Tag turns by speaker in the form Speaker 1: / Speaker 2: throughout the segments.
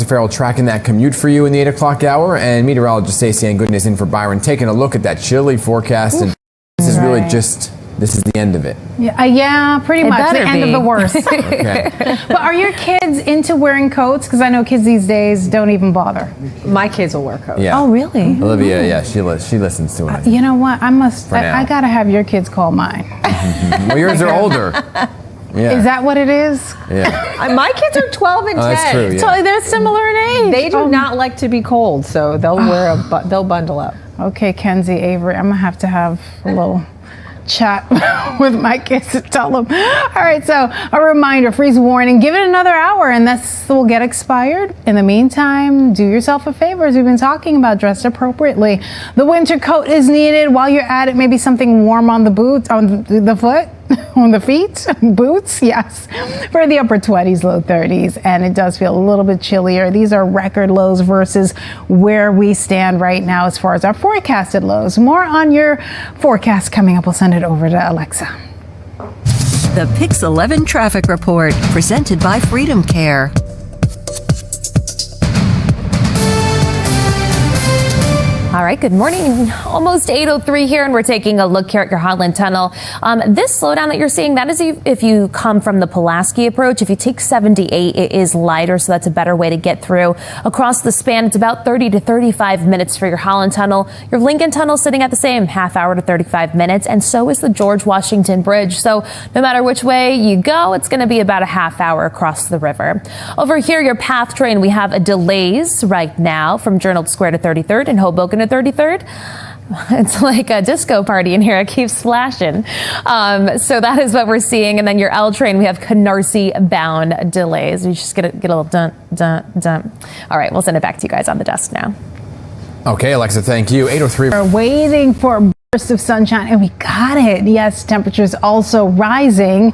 Speaker 1: Alexa Farrell tracking that commute for you in the 8 o'clock hour, and meteorologist Stacy-Ann Gooden is in for Byron, taking a look at that chilly forecast. And this is really this is the end of it.
Speaker 2: Yeah, pretty much the end of the worst.
Speaker 1: Okay.
Speaker 2: But are your kids into wearing coats? Because I know kids these days don't even bother.
Speaker 3: My kids will wear coats.
Speaker 1: Yeah.
Speaker 2: Oh, really?
Speaker 1: Olivia, yeah, she listens to it.
Speaker 2: You know what? I gotta have your kids call mine.
Speaker 1: Well, yours are older. Yeah.
Speaker 2: Is that what it is?
Speaker 1: Yeah.
Speaker 3: My kids are 12 and 10.
Speaker 1: That's true. Yeah.
Speaker 2: So they're similar in age.
Speaker 3: They do not like to be cold, so they'll they'll bundle up.
Speaker 2: Okay, Kenzie, Avery, I'm gonna have to have a little chat with my kids to tell them. All right, so a reminder, freeze warning, give it another hour and this will get expired. In the meantime, do yourself a favor, as we've been talking about, dress appropriately. The winter coat is needed. While you're at it, maybe something warm on the boots, on the foot, on the feet, boots, yes. For the upper 20s, low 30s, and it does feel a little bit chillier. These are record lows versus where we stand right now as far as our forecasted lows. More on your forecast coming up. We'll send it over to Alexa.
Speaker 4: The PIX11 traffic report, presented by Freedom Care.
Speaker 5: All right, good morning. Almost 8:03 here, and we're taking a look here at your Holland Tunnel. This slowdown that you're seeing, that is if you come from the Pulaski approach. If you take 78, it is lighter, so that's a better way to get through. Across the span, it's about 30 to 35 minutes for your Holland Tunnel. Your Lincoln Tunnel sitting at the same half hour to 35 minutes, and so is the George Washington Bridge. So no matter which way you go, it's going to be about a half hour across the river. Over here, your PATH train, we have delays right now from Journal Square to 33rd and Hoboken to 33rd. It's like a disco party in here. It keeps flashing. So that is what we're seeing. And then your L train, we have Canarsie bound delays. We just get a little dun, dun, dun. All right, we'll send it back to you guys on the desk now.
Speaker 1: Okay, Alexa, thank you. 8:03.
Speaker 2: We're waiting for a burst of sunshine, and we got it. Yes, temperatures also rising.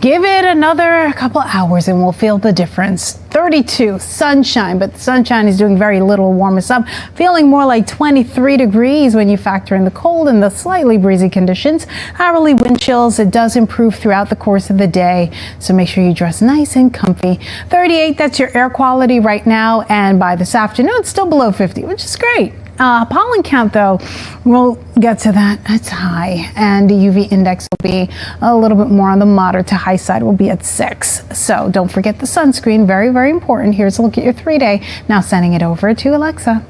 Speaker 2: Give it another couple hours and we'll feel the difference. 32 sunshine, but the sunshine is doing very little to warm us up. Feeling more like 23 degrees when you factor in the cold and the slightly breezy conditions. Hourly wind chills, it does improve throughout the course of the day, so make sure you dress nice and comfy. 38, that's your air quality right now, and by this afternoon, it's still below 50, which is great. Pollen count, though, we'll get to that. It's high, and the UV index will be a little bit more on the moderate to high side. Will be at 6. So don't forget the sunscreen. Very, very important. Here's a look at your 3-day. Now sending it over to Alexa.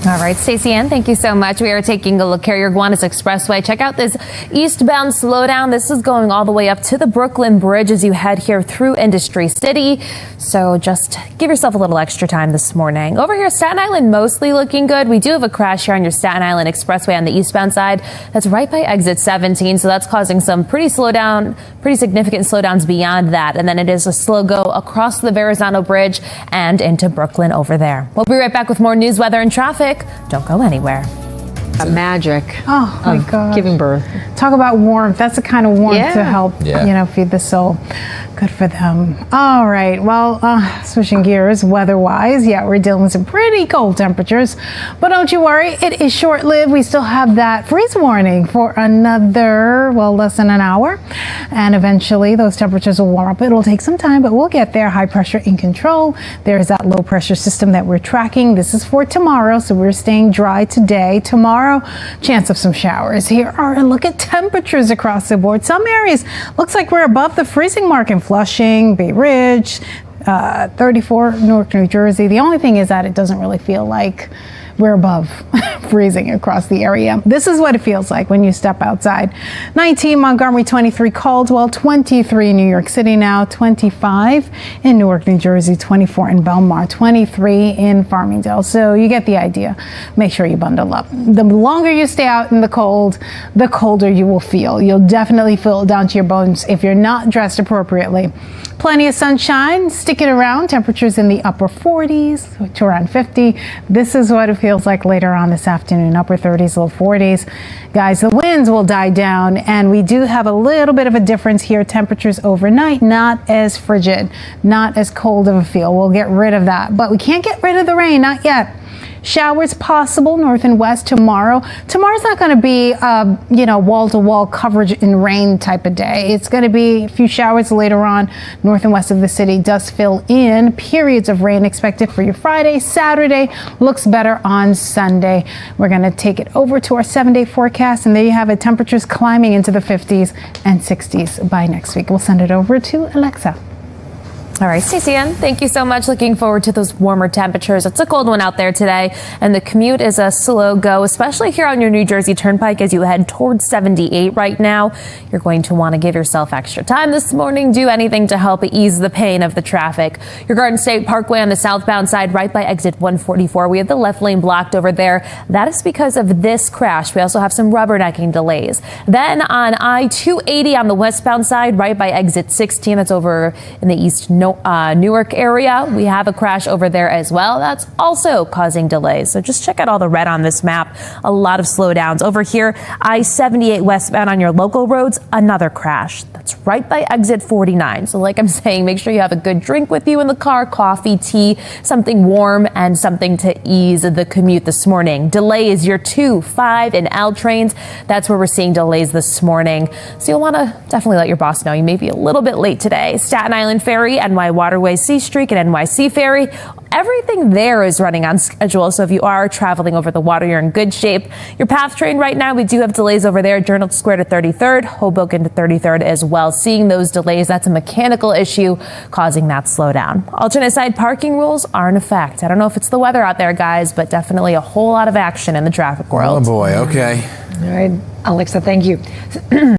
Speaker 5: All right, Stacy-Ann, thank you so much. We are taking a look here, your Gowanus Expressway. Check out this eastbound slowdown. This is going all the way up to the Brooklyn Bridge as you head here through Industry City. So just give yourself a little extra time this morning. Over here, Staten Island mostly looking good. We do have a crash here on your Staten Island Expressway on the eastbound side. That's right by exit 17. So that's causing some pretty significant slowdowns beyond that. And then it is a slow go across the Verrazano Bridge and into Brooklyn over there. We'll be right back with more news, weather, and traffic. Don't go anywhere.
Speaker 3: Magic.
Speaker 2: Oh my God.
Speaker 3: Giving birth.
Speaker 2: Talk about warmth. That's the kind of warmth to help, feed the soul. Good for them. All right. Well, switching gears weather-wise, we're dealing with some pretty cold temperatures, but don't you worry, it is short-lived. We still have that freeze warning for another, less than an hour, and eventually those temperatures will warm up. It'll take some time, but we'll get there. High pressure in control. There's that low pressure system that we're tracking. This is for tomorrow, so we're staying dry today. Tomorrow, chance of some showers. Here are a look at temperatures across the board. Some areas looks like we're above the freezing mark in Flushing, Bay Ridge, 34, Newark, New Jersey. The only thing is that it doesn't really feel like we're above freezing across the area. This is what it feels like when you step outside. 19 Montgomery, 23 Caldwell, 23 New York City now, 25 in Newark, New Jersey, 24 in Belmar, 23 in Farmingdale. So you get the idea. Make sure you bundle up. The longer you stay out in the cold, the colder you will feel. You'll definitely feel it down to your bones if you're not dressed appropriately. Plenty of sunshine, stick it around. Temperatures in the upper 40s to around 50. This is what it feels like later on this afternoon, upper 30s, low 40s. Guys, the winds will die down, and we do have a little bit of a difference here. Temperatures overnight, not as frigid, not as cold of a feel. We'll get rid of that, but we can't get rid of the rain, not yet. Showers possible north and west tomorrow. Tomorrow's not going to be, wall-to-wall coverage in rain type of day. It's going to be a few showers later on. North and west of the city does fill in. Periods of rain expected for your Friday. Saturday looks better on Sunday. We're going to take it over to our 7-day forecast, and there you have it. Temperatures climbing into the 50s and 60s by next week. We'll send it over to Alexa.
Speaker 5: All right, Stacy-Ann, thank you so much. Looking forward to those warmer temperatures. It's a cold one out there today, and the commute is a slow go, especially here on your New Jersey Turnpike as you head towards 78 right now. You're going to want to give yourself extra time this morning. Do anything to help ease the pain of the traffic. Your Garden State Parkway on the southbound side, right by exit 144. We have the left lane blocked over there. That is because of this crash. We also have some rubbernecking delays. Then on I-280 on the westbound side, right by exit 16, that's over in the East Newark area. We have a crash over there as well. That's also causing delays. So just check out all the red on this map. A lot of slowdowns. Over here, I-78 westbound on your local roads, another crash. That's right by exit 49. So like I'm saying, make sure you have a good drink with you in the car, coffee, tea, something warm, and something to ease the commute this morning. Delays, your 2, 5, and L trains. That's where we're seeing delays this morning. So you'll want to definitely let your boss know you may be a little bit late today. Staten Island Ferry, NY Waterway C Streak, and NYC Ferry. Everything there is running on schedule. So if you are traveling over the water, you're in good shape. Your PATH train right now, we do have delays over there. Journal Square to 33rd, Hoboken to 33rd as well. Seeing those delays, that's a mechanical issue causing that slowdown. Alternate side parking rules are in effect. I don't know if it's the weather out there, guys, but definitely a whole lot of action in the traffic world.
Speaker 1: Oh boy, okay.
Speaker 3: All right, Alexa, thank you.